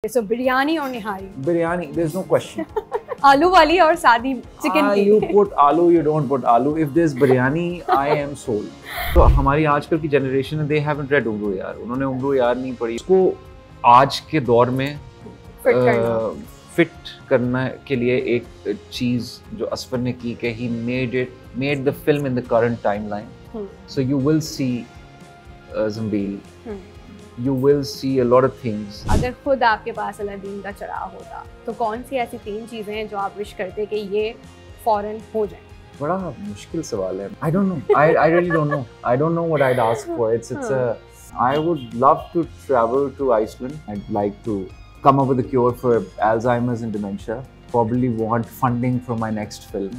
So biryani or nihari? Biryani, there's no question. Aloo wali or सादी chicken की? You put aloo, you don't put aloo. If there's biryani, I am sold. तो हमारी आजकल की generation है, they haven't read उम्र यार. उन्होंने उम्र यार नहीं पढ़ी. उसको आज के दौर में फिट करने के लिए एक चीज जो असफर ने की कि he made the film in the current timeline. So you will see Zambil. You will see a lot of things. अगर खुद आपके पास अलादीन का चराग होता तो कौन सी ऐसी 3 चीजें हैं जो आप विश करते कि ये फौरन हो जाए? बड़ा मुश्किल सवाल है. I don't know. I really don't know. I don't know what I'd ask for. I would love to travel to Iceland. I'd like to come up with a cure for Alzheimer's and dementia. Probably want funding for my next film.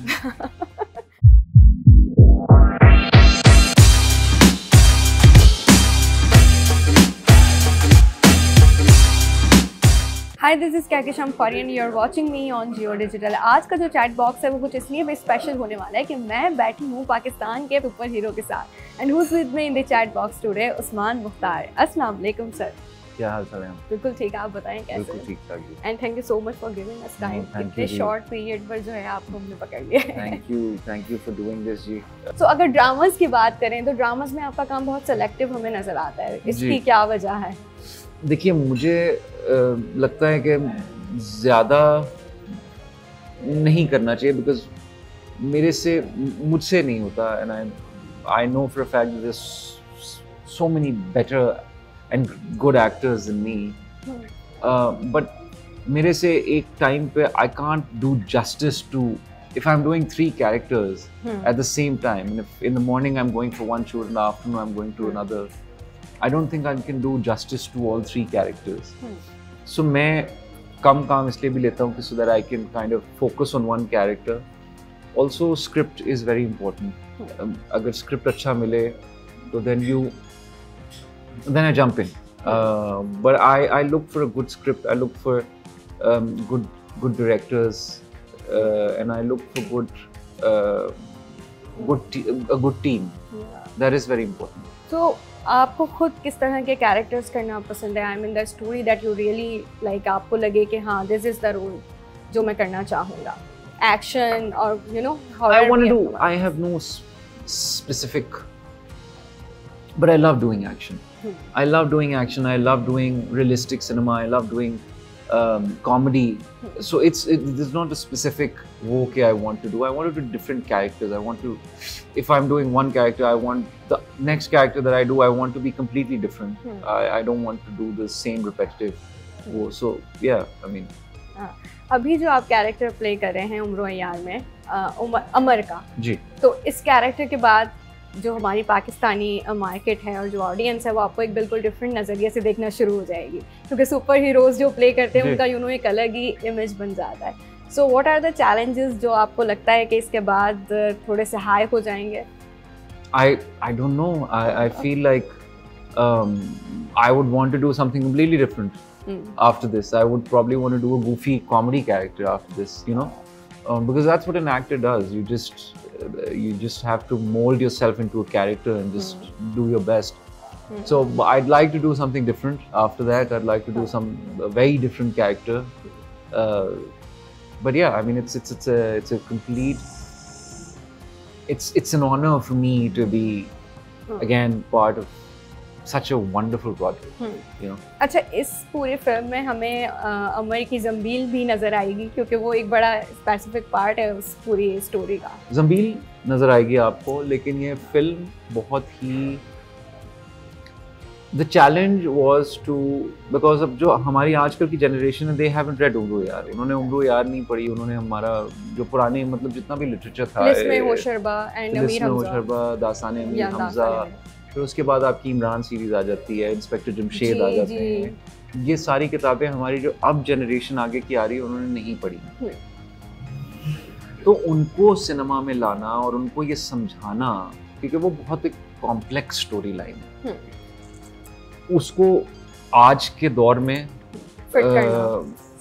Hi, this is Kehkasham Khoury and you're watching me on Jio Digital. आज का जो chat box है वो कुछ इसलिए भी special होने वाला है कि मैं बैठी हूँ पाकिस्तान के सुपर हीरो के साथ. And who's with me in the chat box today? Usman Mukhtar. अस्सलाम वालेकुम सर. क्या हाल चाल है? बिल्कुल ठीक है, आप बताएं कैसे? बिल्कुल ठीक ठाक. And thank you so much for giving us time. इतने शॉर्ट पीरियड पर जो है आपको हमने पकड़ लिया. Thank you for doing this जी. तो अगर ड्रामास की बात करें तो ड्रामास में आपका काम बहुत सेलेक्टिव हमें नजर आता है. इसकी क्या वजह है? देखिए, मुझे लगता है कि ज़्यादा नहीं करना चाहिए बिकॉज मुझसे नहीं होता. And I know for a fact there so many better and good actors than me, but मेरे से एक टाइम पे I can't do justice to if I'm doing 3 characters at the same time, and if in the morning I'm going for one shoot, in the afternoon I'm going to another, I don't think I can do justice to all 3 characters. So मैं कम काम इसलिए भी लेता हूँ कि so that I can kind of focus on one character. Also script is very important. अगर script अच्छा मिले तो then I jump in. But I look for a good script. I look for good directors, and I look for a good team. That is very important. So आपको खुद किस तरह के characters करना पसंद है? I mean the story that you really like, आपको लगे कि हाँ दिस इज द रोल जो मैं करना चाहूँगा. एक्शन और you know I have no specific, but I love doing action. I love doing action. I love doing realistic cinema. I love doing comedy. So there's not a specific okay I want to do. I want to do different characters. I want to, if I'm doing one character, I want the next character that I do, I want to be completely different. I don't want to do the same repetitive. So yeah, I mean. अभी जो आप character play कर रहे हैं उम्र यार में अमर का जी, तो इस कैरेक्टर के बाद जो हमारी पाकिस्तानी मार्केट है और जो ऑडियंस है वो आपको एक बिल्कुल डिफरेंट नज़रिए से देखना शुरू हो जाएगी, क्योंकि सुपर हीरोज़ जो प्ले करते हैं उनका एक अलग ही इमेज बन जाता है. So what are the challenges जो आपको लगता है कि इसके बाद थोड़े से हाई हो जाएंगे? I don't know. I feel like I would want to do something completely different after this. I would probably want to do a goofy comedy character after this, you know, because that's what an actor does. You just have to mold yourself into a character and just do your best. So I'd like to do something different after that. I'd like to do a very different character. But yeah, I mean, it's a complete. It's an honor for me to be again part of such a wonderful project. You know. अच्छा, इस पूरी film में हमें अमर की ज़म्बील भी नज़र आएगी, क्योंकि वो एक बड़ा स्पेसिफिक पार्ट है उस पूरी स्टोरी का. ज़म्बील नज़र आएगी आपको, लेकिन ये फिल्म बहुत ही The challenge was to, because अब जो हमारी आजकल की जनरेशन है, they haven't read उम्र यार. उन्होंने उम्र यार नहीं पढ़ी. उन्होंने हमारा जो पुराने मतलब जितना भी लिटरेचर था, लिस्म होशरबा एंड अमीर हमजा, दास्तान अमीर हमजा, फिर उसके बाद आपकी इमरान सीरीज आ जाती है, इंस्पेक्टर जमशेद आ जाते हैं. ये सारी किताबें हमारी जो अब जनरेशन आगे की आ रही है उन्होंने नहीं पढ़ी. तो उनको सिनेमा में लाना और उनको ये समझाना, क्योंकि वो बहुत एक कॉम्प्लेक्स स्टोरी लाइन है, उसको आज के दौर में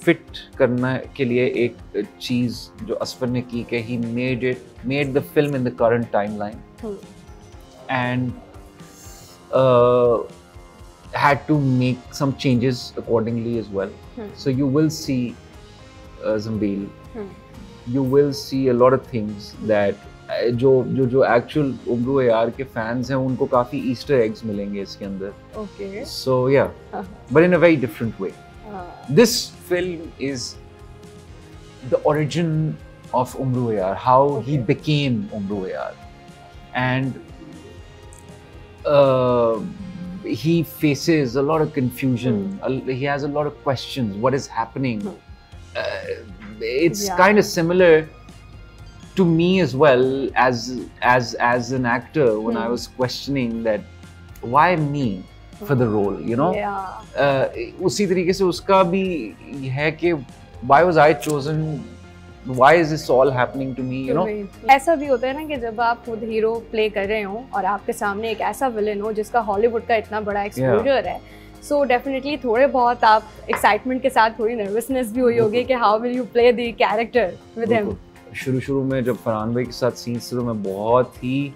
फिट करने के लिए एक चीज जो असफर ने की कि he made the film in the current timeline. And had to make some changes accordingly as well. So you will see Zambil. You will see a lot of things that जो एक्चुअल उम्रू यार के fans हैं उनको काफी Easter eggs मिलेंगे इसके अंदर. Okay. So yeah, but in a very different way. This film is the origin of Umru Yar, how he became Umru Yar, and he faces a lot of confusion. He has a lot of questions. What is happening? It's kind of similar to me as well as an actor when I was questioning that why me for the role, you know. उसी तरीके से उसका भी है कि why was I chosen, why is this all happening to me, you know. ऐसा भी होता है ना कि जब आप खुद हीरो प्ले कर रहे हो और आपके सामने एक ऐसा विलन हो जिसका हॉलीवुड का इतना बड़ा एक्सपोजर है, सो डेफिनेटली थोड़े बहुत आप एक्साइटमेंट के साथ थोड़ी नर्वसनेस भी हुई होगी कि how will you play the character with him. शुरू में जब फरहान भाई के साथ सीन्स थे तो मैं बहुत ही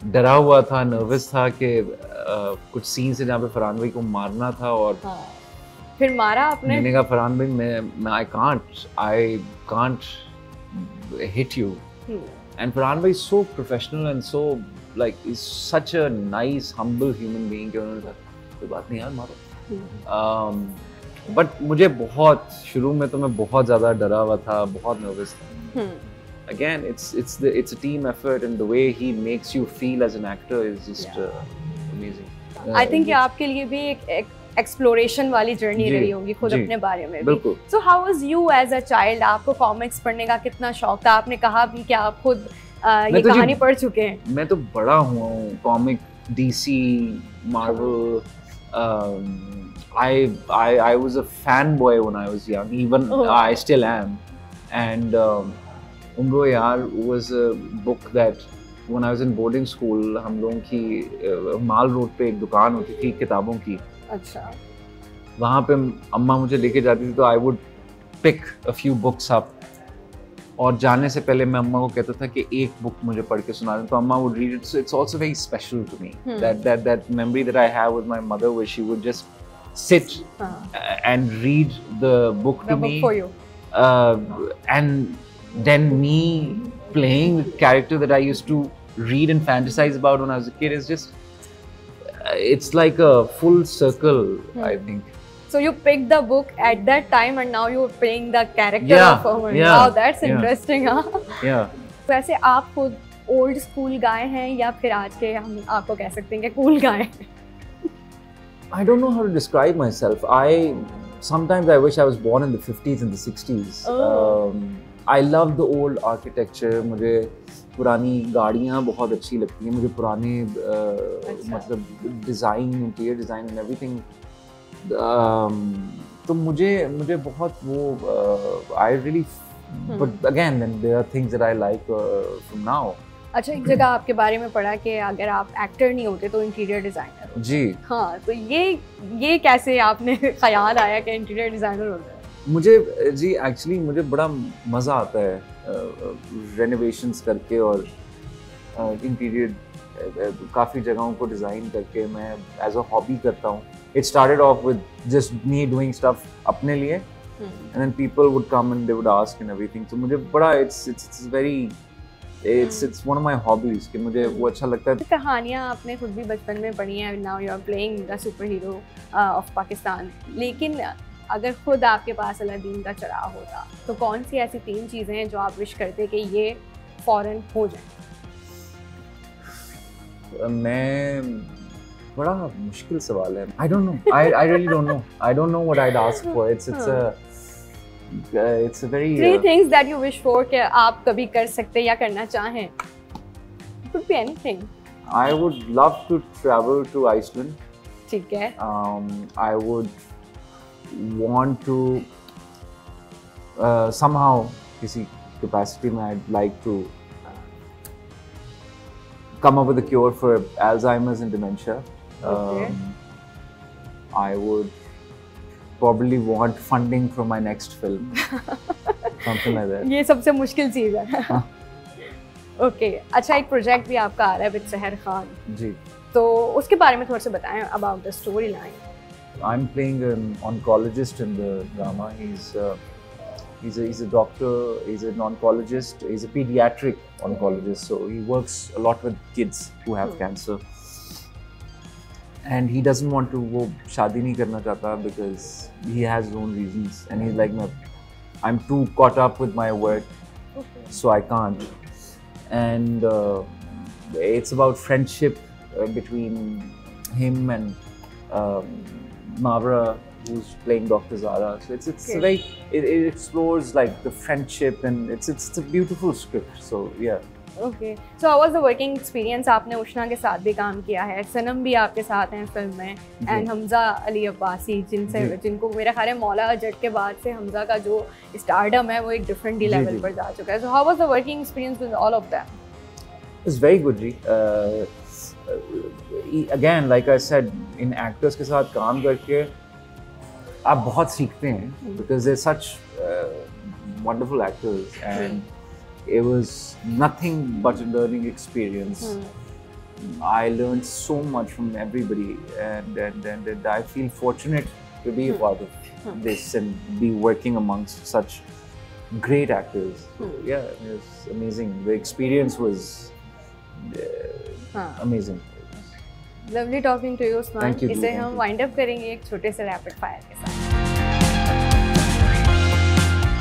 डरा हुआ था, नर्वस था कि कुछ सीन्स है जहाँ पे फरहान भाई को मारना था और फिर मारा आपने. मैंने कहा फरहान भाई मैं I can't hit you. And Farhan भाई so professional and so like is such a nice humble human being कि उन्होंने कहा कोई बात नहीं यार मारो. बट मुझे बहुत शुरू में तो मैं बहुत ज़्यादा डरा हुआ था, बहुत नर्वस था. Again, it's a team effort and the way he makes you feel as an actor is just amazing. I think ये आपके लिए भी एक एक्सप्लोरेशन वाली जर्नी रही होगी खुद अपने बारे में भी. So how was you as a child? आपको कॉमिक्स पढ़ने का कितना शौक था? आपने कहा भी कि आप खुद ये कहानी पढ़ चुके हैं. मैं तो बड़ा हुआ हूँ comic, DC, Marvel. I was a fanboy when I was young. Even I still am. And Umru Yar was a book that when I was in boarding school, हम लोगों की माल रोड पे एक दुकान होती थी किताबों की. अच्छा. वहाँ पे अम्मा मुझे लेके जाती थी तो I would pick a few books up. और जाने से पहले मैं अम्मा को कहता था कि एक बुक मुझे पढ़ के सुना दें तो अम्मा would read it. So it's also very special to me. That memory that I have with my mother where she would just sit and read the book to me. For you. And then me playing the character that I used to read and fantasize about when I was a kid is just it's like a full circle. I think so you picked the book at that time and now you're playing the character of Umru. Wow, that's interesting. वैसे आप खुद old school गाए हैं या फिर आज के हम आपको कह सकते हैं कि कूल गाए हैं? I don't know how to describe myself. Sometimes I wish I was born in the 50s and the 60s. I love the old architecture. मुझे पुरानी गाड़ियाँ बहुत अच्छी लगती हैं. मुझे पुराने मतलब design, interior design and everything. तो मुझे बहुत वो I really. But again, then there are things that I like from now. अच्छा, एक जगह आपके बारे में पढ़ा कि अगर आप एक्टर नहीं होते तो इंटीरियर डिजाइनर होते. जी हाँ, तो ये कैसे आपने ख्याल आया कि इंटीरियर डिजाइनर होता है? मुझे जी एक्चुअली मुझे बड़ा मज़ा आता है रेनोवेशंस करके और इंटीरियर काफ़ी जगहों को डिज़ाइन करके मैं एज अ हॉबी करता हूँ. It started off with just me doing stuff अपने लिए and then people would come and they would ask and everything. So मुझे बड़ा it's very it's one of my hobbies कि मुझे वो अच्छा लगता है. कहानियाँ आपने खुद भी बचपन में पढ़ी हैं. Now you are playing the superhero of Pakistan. लेकिन अगर खुद आपके पास अलादीन का चराग होता तो कौन सी ऐसी 3 चीज़ें हैं जो आप विश करते कि ये फौरन हो जाए? मैं बड़ा मुश्किल सवाल है. I don't know. I really don't know. I don't know what I'd ask for. It's a very 3 things that you wish for कि आप कभी कर सकते या करना चाहें. It could be anything. I would love to travel to Iceland. ठीक है. I would want to somehow किसी capacity में I'd like to come up with a cure for Alzheimer's and dementia. Okay. I would probably want funding for my next film. Something like that. ये सबसे मुश्किल चीज़ है. Okay, अच्छा, एक project भी आपका आ रहा है विद सहर खान. जी. तो उसके बारे में थोड़ा सा बताएं about the story line. I'm playing an oncologist in the drama. He's a doctor. He's an oncologist. He's a pediatric oncologist. So he works a lot with kids who have cancer. And he doesn't want to वो शादी नहीं करना चाहता because he has his own reasons. And he's like, I'm too caught up with my work, so I can't. And it's about friendship between him and Mavra, who's playing Dr. Zara. So it's very it explores like the friendship, and it's a beautiful script. So yeah. Okay. So how was the working experience? आपने उष्णा के साथ भी काम किया है, सनम भी आपके साथ हैं फिल्म में, and हमजा अली अब्बासी जिनको मेरा ख्याल है मौला जट के बाद से हमजा का जो स्टारडम है वो एक डिफरेंट लेवल पर जा चुका है. So how was the working experience with all of them? It's very good, ji. Again, like I said, in actors के साथ काम करके आप बहुत सीखते हैं because they're such wonderful actors, and it was nothing but a learning experience. I learned so much from everybody, and I feel fortunate to be a part of this and be working amongst such great actors. Yeah, it was amazing. The experience was amazing. Lovely talking to you, Usman. Thank you. इसे हम wind up करेंगे एक छोटे से rapid fire के साथ.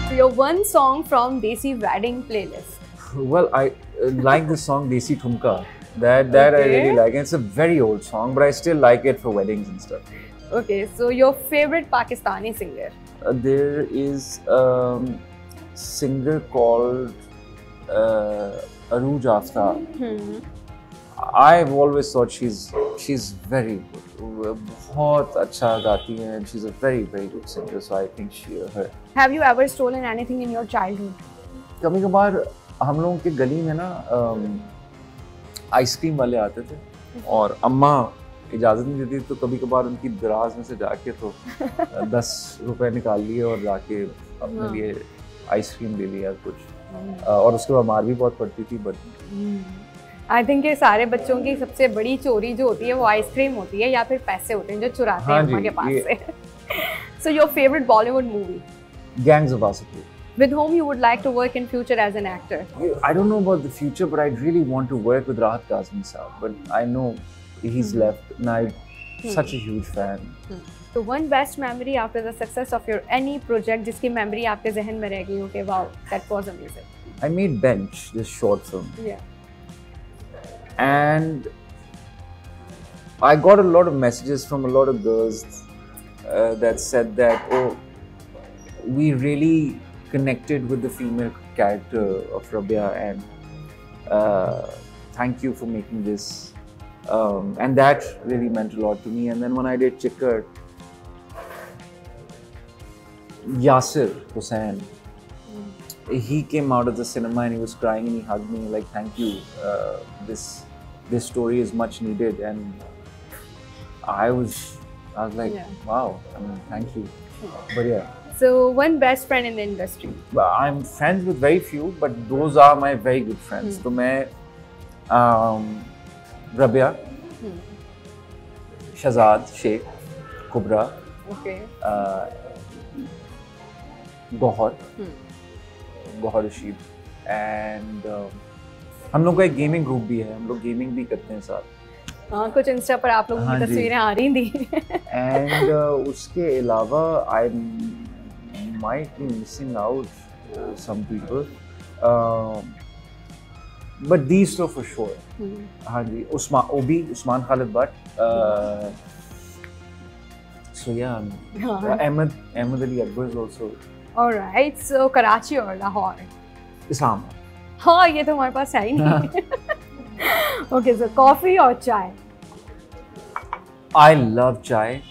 So your one song from Desi wedding playlist. Well, I like the song Desi Thumka. That I really like. And it's a very old song, but I still like it for weddings and stuff. Okay, so your favorite Pakistani singer? There is a singer called Arooj Aftab. I've always thought she's very good. बहुत अच्छा गाती है, and she's a very good singer. So I think her. Have you ever stolen anything in your childhood? कभी कभार हम लोगों के गली में ना आइसक्रीम वाले आते थे और अम्मा इजाज़त नहीं देती, तो कभी कभार उनकी दराज में से जाके तो 10 रुपए निकाल लिए और जाके अपने लिए आइसक्रीम ले लिया कुछ, और उसके बाद मार भी बहुत पड़ती थी. बट आई थिंक ये सारे बच्चों की सबसे बड़ी चोरी जो होती है वो आइसक्रीम होती है या फिर पैसे होते हैं जो चुराते हैं अम्मा के पास से. So your favourite Bollywood movie? Gangs of Wasseypur. With whom you would like to work in future as an actor? I don't know about the future, but I'd really want to work with Rahat Kazmi Saab. But I know he's left, and I'm such a huge fan. So one best memory after the success of your any project जिसकी memory आपके ज़हन में रह गई हो कि wow, that was amazing. I made Bench, this short film. Yeah. And I got a lot of messages from a lot of girls that said that, oh, we really connected with the female character of Rabia, and thank you for making this. And that really meant a lot to me. And then when I did Chikkar, Yasir Hussain, he came out of the cinema and he was crying and he hugged me like, thank you, this story is much needed. And I was like, wow, I mean, thank you. But yeah. So one best friend in the industry? I'm friends with very few, but those are my very good friends. So मैं Rabia, Shahzad Sheikh, Kubra, okay, Gohar Rashid, and हम लोग का एक gaming group भी है, हम लोग gaming भी करते हैं साथ. हाँ, कुछ इंस्टा पर आप लोगों की तस्वीरें आ रही थी. And उसके अलावा I might be missing out some people, but these two for sure. हाँ जी, Usman Khalid Butt. So yeah, Ahmed Ali Akbar is also. Alright, so Karachi or Lahore? Islamabad. हाँ, ये तो हमारे पास है ही नहीं. Okay, so coffee or chai? I love chai,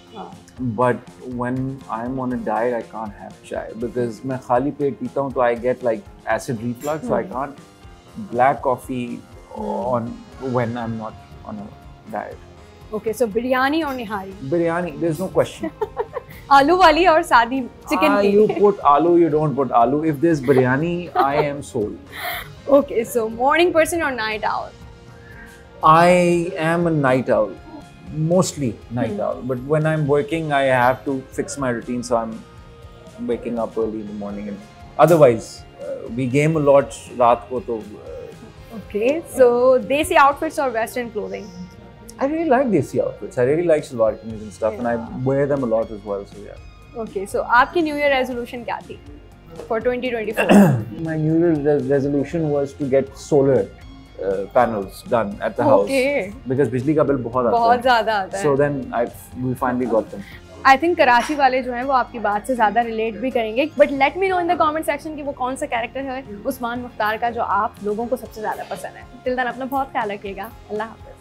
but when I'm on a diet, I can't have chai because मैं खाली पेट पीता हूँ तो I get like acid reflux, so I can't black coffee on when I'm not on a diet. Okay, so biryani or nihari? Biryani, there's no question. आलू वाली और सादी chicken की. You put aloo, you don't put aloo. If there's biryani, I am sold. Okay, so morning person or night owl? I am a night owl, mostly night owl. But when I'm working, I have to fix my routine, so I'm waking up early in the morning. And otherwise, we game a lot. Raat ko to. Okay, so desi outfits or Western clothing? I really like desi outfits. I really like salwar kameez and stuff, and I wear them a lot as well. So yeah. Okay, so आपकी New Year resolution क्या थी for 2024? My New Year resolution was to get solar panels done at the house. Okay. Because बिजली का bill बहुत ज़्यादा आता है. So then we finally got them. I think Karachi वाले जो हैं वो आपकी बात से ज़्यादा रिलेट भी करेंगे. But let me know in the comment section कि वो कौन सा कैरेक्टर है उस्मान मुख्तार का जो आप लोगों को सबसे ज़्यादा पसंद है. Till then अपना बहुत ख्याल रखिएगा. अल्लाह हाफ़िज़.